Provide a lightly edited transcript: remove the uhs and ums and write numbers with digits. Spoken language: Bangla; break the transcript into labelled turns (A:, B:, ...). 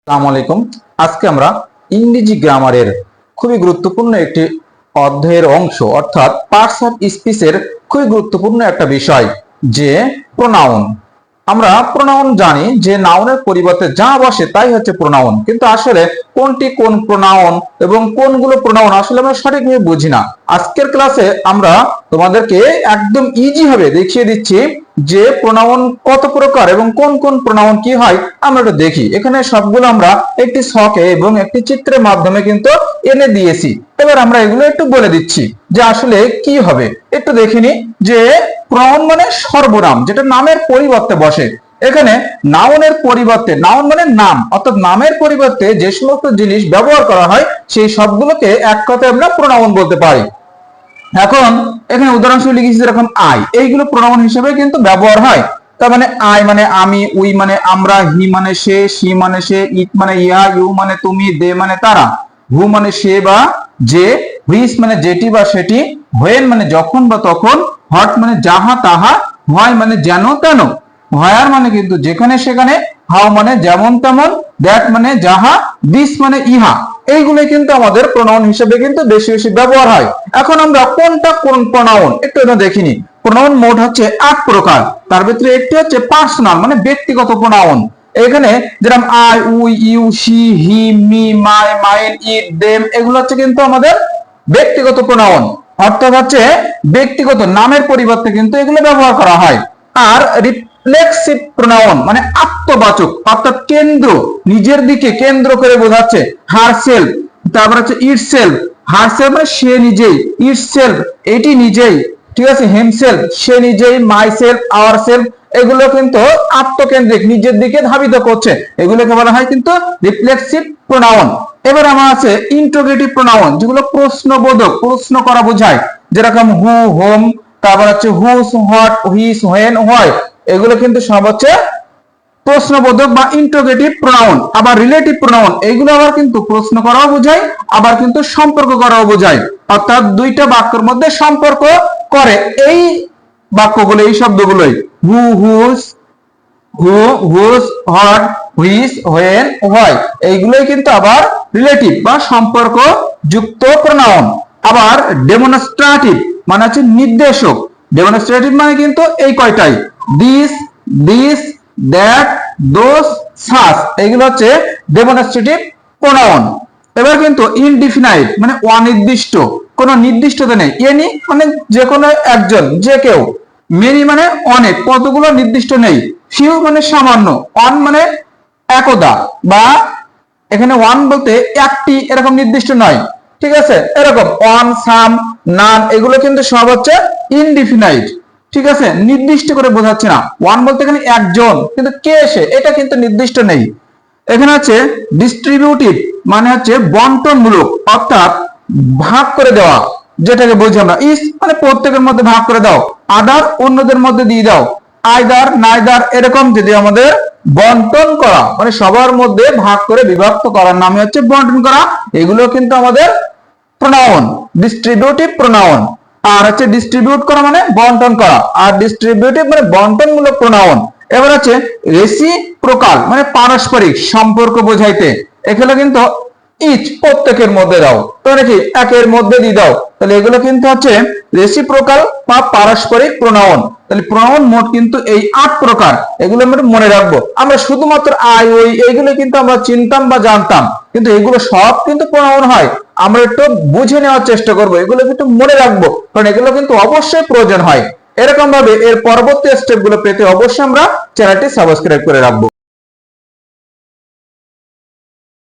A: আসসালামু আলাইকুম। আজকে আমরা ইংরেজি গ্রামারের খুবই গুরুত্বপূর্ণ একটি অধ্যায়ের অংশ অর্থাৎ পার্টস অফ স্পিচের খুবই গুরুত্বপূর্ণ একটা বিষয় যে প্রোনাউন। আমরা প্রোনাউন জানি যে নাউনের পরিবর্তে যা বসে তাই হচ্ছে প্রোনাউন, কিন্তু আসলে কোনটি কোন প্রোনাউন এবং কোনগুলো প্রোনাউন আসলে আমরা সঠিকভাবে বুঝি না। আজকের ক্লাসে আমরা তোমাদেরকে একদম ইজি ভাবে দেখিয়ে দিচ্ছি যে প্রোনাউন কত প্রকার এবং কোন কোন প্রোনাউন কি হয় আমরা একটু দেখি। এখানে সবগুলো আমরা একটি ছকে এবং একটি চিত্রের মাধ্যমে কিন্তু এনে দিয়েছি। এবার আমরা এগুলো একটু বলে দিচ্ছি যে আসলে কি হবে। একটু দেখিনি যে প্রোনাউন মানে সর্বনাম, যেটা নামের পরিবর্তে বসে। এখানে নাউনের পরিবর্তে, নাউন মানে নাম, অর্থাৎ নামের পরিবর্তে যে সমস্ত জিনিস ব্যবহার করা হয় সেই সবগুলোকে এক কথায় আমরা প্রোনাউন বলতে পারি। এখন এখানে উদাহরণস্বরূপ লিখেছি যেরকম আই, এইগুলো প্রোনাউন হিসেবে কিন্তু ব্যবহার হয়। তার মানে আই মানে আমি, উই মানে আমরা, হি মানে সে, শি মানে সে, ইট মানে ইহা, ইউ মানে তুমি, দে মানে তারা, হু মানে সে বা যে, হুইচ মানে যেটি বা সেটি, হোয়েন মানে যখন বা তখন, হট মানে যাহা তাহা, হোয়াই মানে যেন তেন, হোয়ার মানে কিন্তু যেখানে সেখানে, হাউ মানে যেমন তেমন, দ্যাট মানে যাহা, দিস মানে ইহা। এইগুলো কিন্তু আমাদের প্রোনাউন হিসেবে কিন্তু বেশি বেশি ব্যবহার হয়। এখন আমরা কোনটা কোন প্রোনাউন একটু দেখিনি। প্রোনাউন মোট হচ্ছে 8 প্রকার। তার ভিতরে একটি হচ্ছে পার্সোনাল মানে ব্যক্তিগত প্রোনাউন। এখানে যেরকম I, we, you, she, he, me, my, mine, it, them, এগুলো হচ্ছে কিন্তু আমাদের ব্যক্তিগত প্রোনাউন, অর্থাৎ হচ্ছে ব্যক্তিগত নামের পরিবর্তে কিন্তু এগুলো ব্যবহার করা হয়। আর রিফ্লেক্সিভ প্রোনাউন মানে আত্মবাচক, অর্থাৎ কেন্দ্র, নিজের দিকে কেন্দ্র করে বোঝাচ্ছে। হারসেলফ, তারপর হচ্ছে ইটসেলফ, হারসেলফ মানে সে নিজেই, ইটসেলফ এটি নিজেই, ঠিক আছে, হিমসেলফ সে নিজেই, মাইসেলফ, আওয়ারসেলফ এগুলো কিন্তু আত্মকেন্দ্রিক, নিজের দিকে ধাবিত করছে, এগুলোকে বলা হয় কিন্তু রিফ্লেক্সিভ প্রোনাউন। এবার আমার আছে ইন্টারোগেটিভ প্রোনাউন, যেগুলো প্রশ্নবোধক, প্রশ্ন করা বোঝায়, যেরকম হু, হোম, তারপর হচ্ছে হুস, হোয়াট, হুইচ, হোয়েন, হোয়াই, এগুলো কিন্তু সব হচ্ছে প্রশ্নবোধক বা ইন্টারোগেটিভ প্রোনাউন। আবার রিলেটিভ প্রোনাউন, এইগুলো আবার কিন্তু প্রশ্ন করাও বোঝায়, আবার কিন্তু সম্পর্ক করাও বোঝায়, অর্থাৎ দুইটা বাক্যের মধ্যে সম্পর্ক করে। এই বাক্যগুলো, এই শব্দগুলোই হু, হুস, হু, হুস, হোয়াট, হুইচ, হোয়েন, হোয়াই, এইগুলোই কিন্তু আবার রিলেটিভ বা সম্পর্ক যুক্ত প্রোনাউন। আবার ডেমনস্ট্রেটিভ মানে হচ্ছে নির্দেশক। ডেমনস্ট্রেটিভ মানে কিন্তু এই কয়টাই, দিস, দিস, দ্যাট, দোস, সাস, এগুলো হচ্ছে ডেমনস্ট্রেটিভ প্রোনাউন। এবার কিন্তু ইনডিফিনাইট মানে অনির্দিষ্ট, কোনো নির্দিষ্টতা নেই। এনি মানে যে কোনো একজন, যে কেউ। মেনি মানে অনেক, কতগুলো নির্দিষ্ট নেই। ফিউ মানে সামান্য, অন মানে একদা, বা এখানে ওয়ান বলতে একটি, এরকম নির্দিষ্ট নয়, ঠিক আছে। এরকম অন, সাম, নান, এগুলো কিন্তু সব হচ্ছে ইনডিফিনাইট, ঠিক আছে, নির্দিষ্ট করে বোঝাচ্ছে না। ওয়ান বলতে এখানে একজন, কিন্তু কে সে এটা কিন্তু নির্দিষ্ট নেই। এখানে হচ্ছে ডিস্ট্রিবিউটিভ মানে হচ্ছে বন্টনমূলক, অর্থাৎ ভাগ করে দেওয়া, যেটাকে বলছি আমরা। ইস মানে প্রত্যেকের মধ্যে ভাগ করে দাও, আদার অন্যদের মধ্যে দিয়ে দাও, আইদার, নাইদার, এরকম যদি আমাদের বন্টন করা মানে সবার মধ্যে ভাগ করে বিভক্ত করার নামে হচ্ছে বন্টন করা। এগুলো কিন্তু আমাদের প্রোনাউন, ডিস্ট্রিবিউটিভ প্রোনাউন। আর হচ্ছে ডিস্ট্রিবিউট করা মানে বন্টন করা, আর ডিস্ট্রিবিউটিভ মানে বন্টনমূলক প্রোনাউন। এবার হচ্ছে রেসিপ্রোকাল মানে পারস্পরিক সম্পর্ক বোঝাইতে। এখানে কিন্তু ইচ প্রত্যেকের মধ্যে দাও, তাহলে কি একের মধ্যে দিয়ে দাও, তাহলে এগুলো কিন্তু হচ্ছে রেসিপ্রোকাল বা পারস্পরিক প্রোনাউন। তাহলে প্রোনাউন মোট কিন্তু এই 8 প্রকার, এগুলো আমরা মনে রাখবো। আমরা শুধুমাত্র আই, ওই এইগুলো কিন্তু আমরা চিনতাম বা জানতাম, কিন্তু এগুলো সব কিন্তু প্রোনাউন হয়। আমরা একটু বুঝে নেওয়ার চেষ্টা করবো, এগুলো কিন্তু মনে রাখবো, কারণ এগুলো কিন্তু অবশ্যই প্রয়োজন হয়। এরকম ভাবে এর পরবর্তী স্টেপ গুলো পেতে অবশ্যই আমরা চ্যানেলটি সাবস্ক্রাইব করে রাখবো।